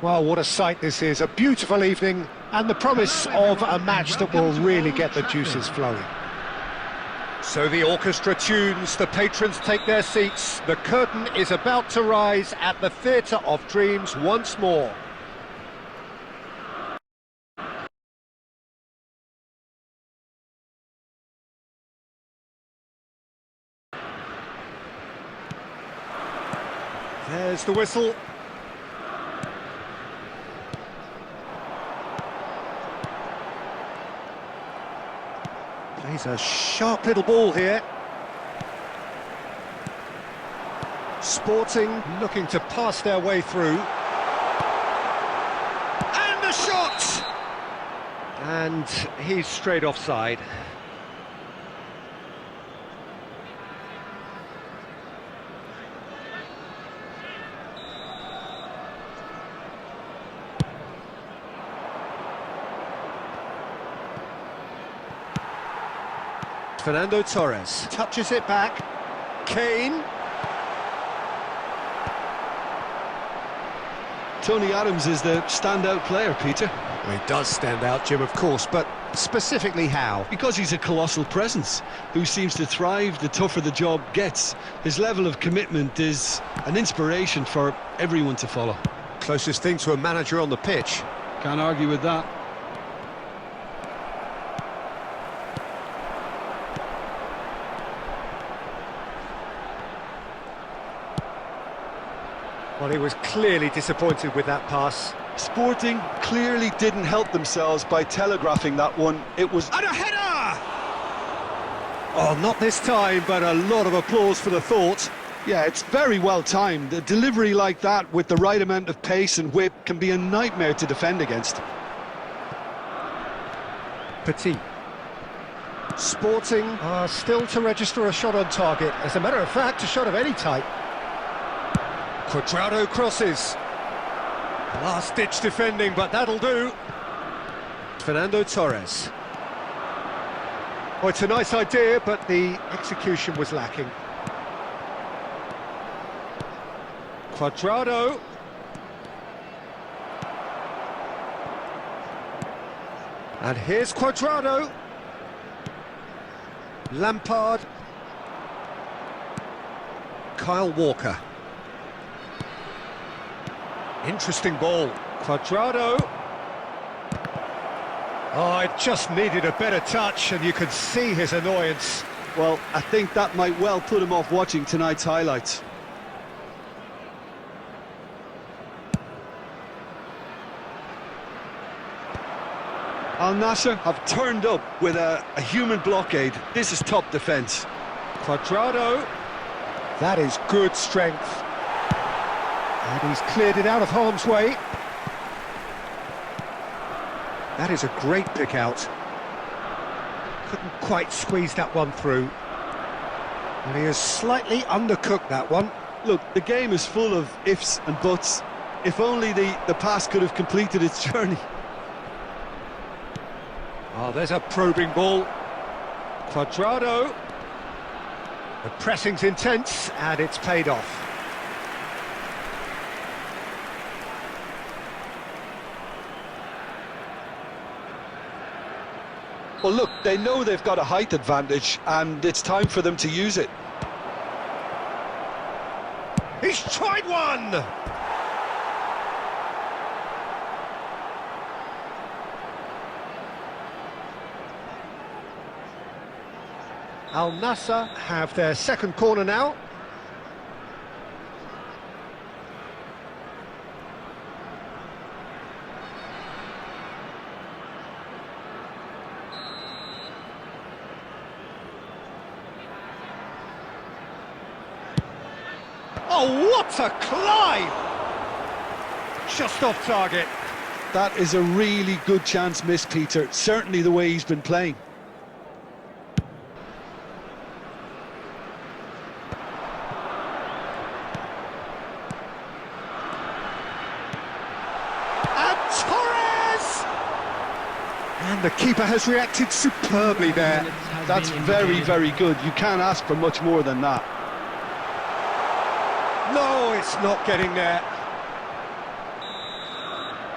Well, what a sight this is. A beautiful evening and the promise of a match that will really get the juices flowing. So the orchestra tunes, the patrons take their seats. The curtain is about to rise at the Theatre of Dreams once more. There's the whistle. Plays a sharp little ball here. Sporting looking to pass their way through. And the shot! And he's straight offside. Fernando Torres touches it back. Kane. Tony Adams is the standout player, Peter. Well, he does stand out, Jim, of course, but specifically how? Because he's a colossal presence who seems to thrive the tougher the job gets. His level of commitment is an inspiration for everyone to follow. Closest thing to a manager on the pitch. Can't argue with that. Well, he was clearly disappointed with that pass. Sporting clearly didn't help themselves by telegraphing that one. It was... And a header! Oh, not this time, but a lot of applause for the thought. Yeah, it's very well timed. A delivery like that with the right amount of pace and whip can be a nightmare to defend against. Petit. Sporting are still to register a shot on target. As a matter of fact, a shot of any type. Cuadrado crosses. Last-ditch defending, but that'll do. Fernando Torres. Oh, it's a nice idea, but the execution was lacking. Cuadrado. And here's Cuadrado. Lampard. Kyle Walker. Interesting ball. Cuadrado. Oh, it just needed a better touch, and you could see his annoyance. Well, I think that might well put him off watching tonight's highlights. Al Nassr have turned up with a human blockade. This is top defence. Cuadrado. That is good strength. And he's cleared it out of harm's way. That is a great pick out. Couldn't quite squeeze that one through. And he has slightly undercooked that one. Look, the game is full of ifs and buts. If only the pass could have completed its journey. Oh, there's a probing ball. Cuadrado. The pressing's intense, and it's paid off. Well, look, they know they've got a height advantage, and it's time for them to use it. He's tried one! Al Nassr have their second corner now. Oh, what a climb! Just off target. That is a really good chance missed, Peter. Certainly the way he's been playing. And Torres! And the keeper has reacted superbly there. That's very, very good. You can't ask for much more than that. No, it's not getting there.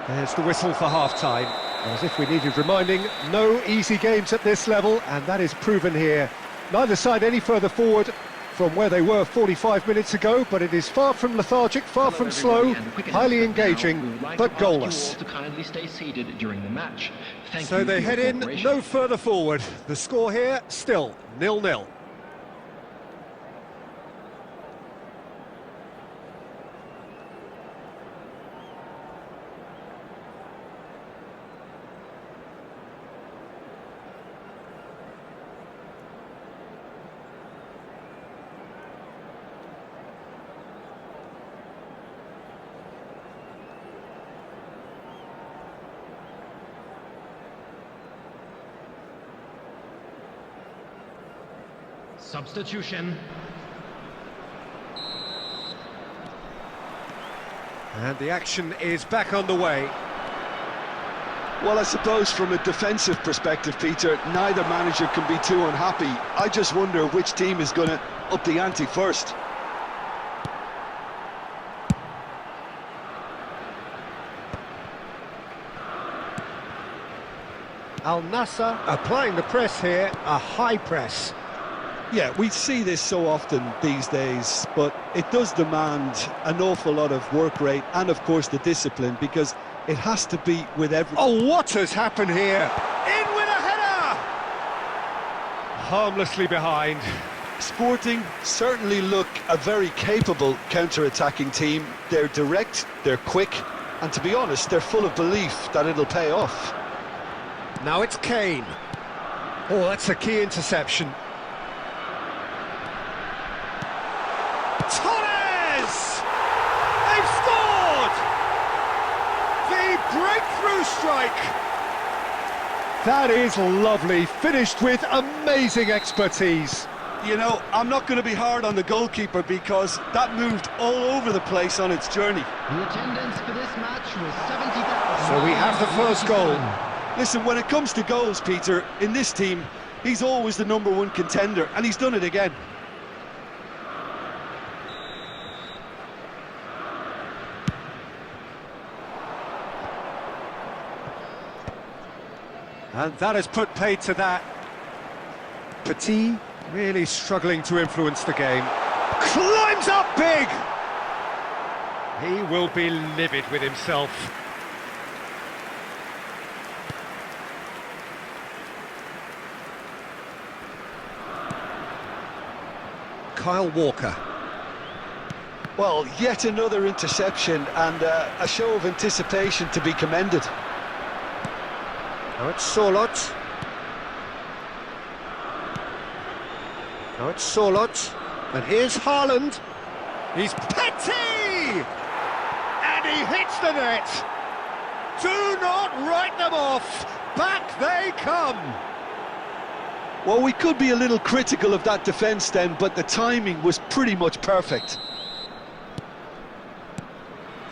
There's the whistle for half-time. As if we needed reminding, no easy games at this level, and that is proven here. Neither side any further forward from where they were 45 minutes ago, but it is far from lethargic, far from slow, highly engaging, but goalless. So they head in, no further forward. The score here, still 0-0. Substitution. And the action is back on the way. Well, I suppose from a defensive perspective, Peter, neither manager can be too unhappy. I just wonder which team is going to up the ante first. Al Nassr applying the press here, a high press. Yeah, we see this so often these days, but it does demand an awful lot of work rate and, of course, the discipline, because it has to be with every... Oh, what has happened here? In with a header! Harmlessly behind. Sporting certainly look a very capable counter-attacking team. They're direct, they're quick, and to be honest, they're full of belief that it'll pay off. Now it's Kane. Oh, that's a key interception. Torres! They've scored! The breakthrough strike! That is lovely, finished with amazing expertise. You know, I'm not going to be hard on the goalkeeper because that moved all over the place on its journey. The attendance for this match was 70,000. So we have the first goal. Listen, when it comes to goals, Peter, in this team, he's always the #1 contender, and he's done it again. And that has put paid to that. Petit really struggling to influence the game. Climbs up big! He will be livid with himself. Kyle Walker. Well, yet another interception and a show of anticipation to be commended. Now it's Sorloth. Now it's Sorloth. And here's Haaland. He's Petit! And he hits the net. Do not write them off. Back they come. Well, we could be a little critical of that defence then, but the timing was pretty much perfect.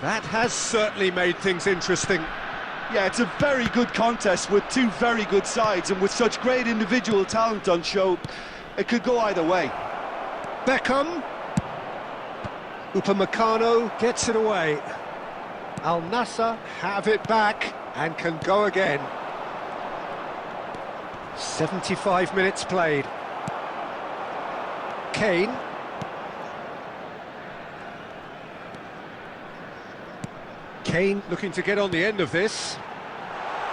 That has certainly made things interesting. Yeah, it's a very good contest with two very good sides, and with such great individual talent on show, it could go either way. Beckham. Upamecano gets it away. Al Nassr have it back and can go again. 75 minutes played. Kane. Kane looking to get on the end of this.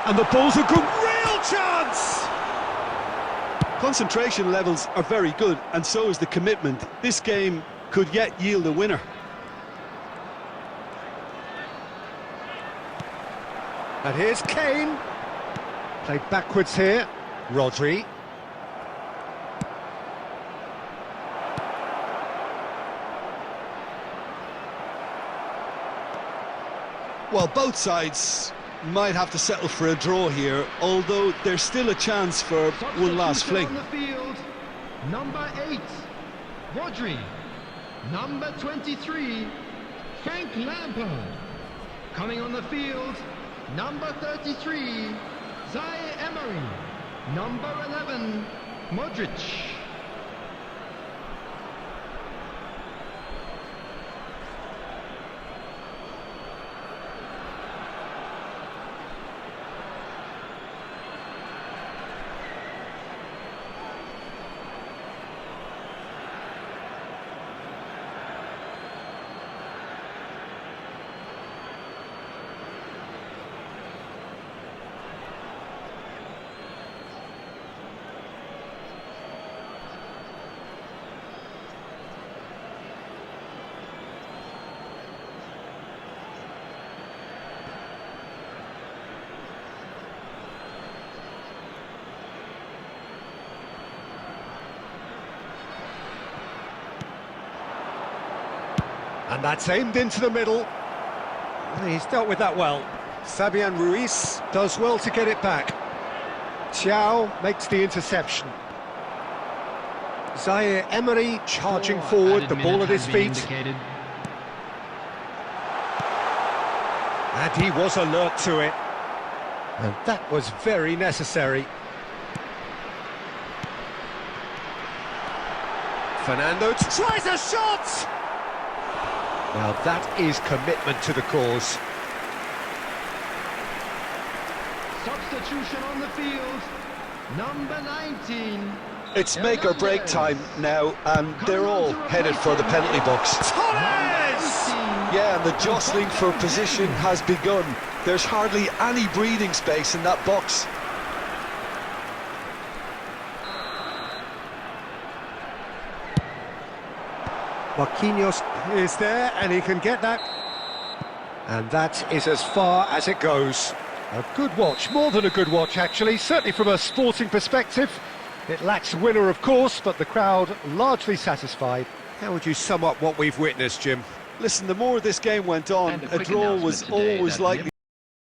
And the ball's a good, real chance! Concentration levels are very good, and so is the commitment. This game could yet yield a winner. And here's Kane. Played backwards here. Rodri. Well, both sides might have to settle for a draw here, although there's still a chance for one last fling. On the field, number 8, Rodri. Number 23, Frank Lampard. Coming on the field, number 33, Zaire Emery. Number 11, Modric. And that's aimed into the middle. He's dealt with that well. Fabian Ruiz does well to get it back. Thiaw makes the interception. Zaire Emery charging forward, the ball at his feet. And he was alert to it. And that was very necessary. Fernando tries a shot! Now that is commitment to the cause. Substitution on the field, number 19. It's make or break time now, and they're all headed for the penalty box. Torres! Yeah, and the jostling for position has begun. There's hardly any breathing space in that box. Marquinhos is there, and he can get that. And that is as far as it goes. A good watch, more than a good watch actually, certainly from a sporting perspective. It lacks winner, of course, but the crowd largely satisfied. How would you sum up what we've witnessed, Jim? Listen, the more this game went on, a draw was always likely